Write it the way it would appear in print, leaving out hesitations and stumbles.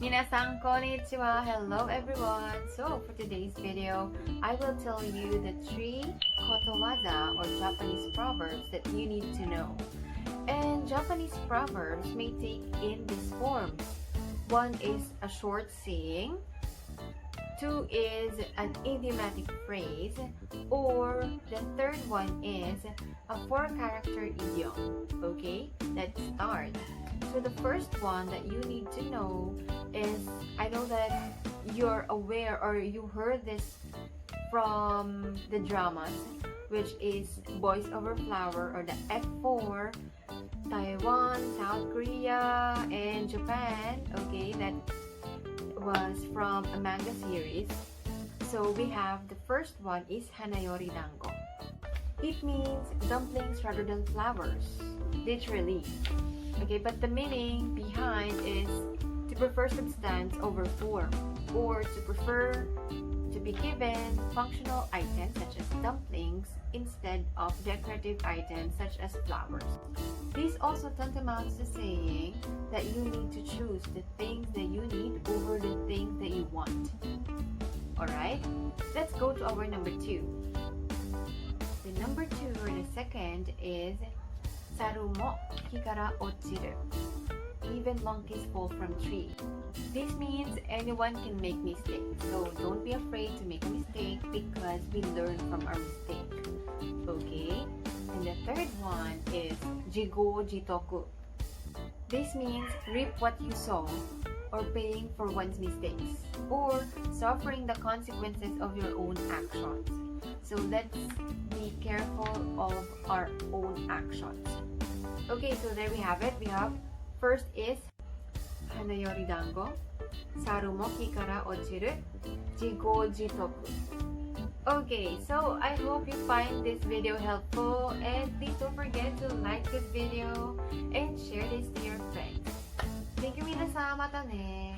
Minnasan, konnichiwa. Hello everyone. So for today's video, I will tell you the 3 Kotowaza or Japanese proverbs that you need to know. And Japanese proverbs may take in these forms. 1 is a short saying, 2 is an idiomatic phrase, or the third one is a 4-character idiom. Okay, let's start. So the first one that you need to know is, I know that you're aware or you heard this from the dramas, which is Boys Over Flower or the F4, Taiwan, South Korea, and Japan. Okay, that was from a manga series. So we have the first one is Hanayoridango. It means dumplings rather than flowers, literally. Okay, but the meaning behind is to prefer substance over form, or to prefer to be given functional items such as dumplings instead of decorative items such as flowers. This also tantamounts to saying that you need to choose the things that you need over the things that you want. Alright, let's go to our number 2. The number 2 or the second is Saru mo ki kara ochiru. Even monkeys fall from tree. This means anyone can make mistakes, so don't be afraid to make a mistake because we learn from our mistake. Okay? And the third one is jigo jitoku. This means reap what you sow, or paying for one's mistakes, or suffering the consequences of your own actions. So let's be careful of our own actions. Okay, so there we have it. We have first is Hanayoridango, Saru mo ki kara ochiru, jigo jitoku. Okay, so I hope you find this video helpful, and please don't forget to like this video and share this to your friends. Thank you, minasan. Mata ne!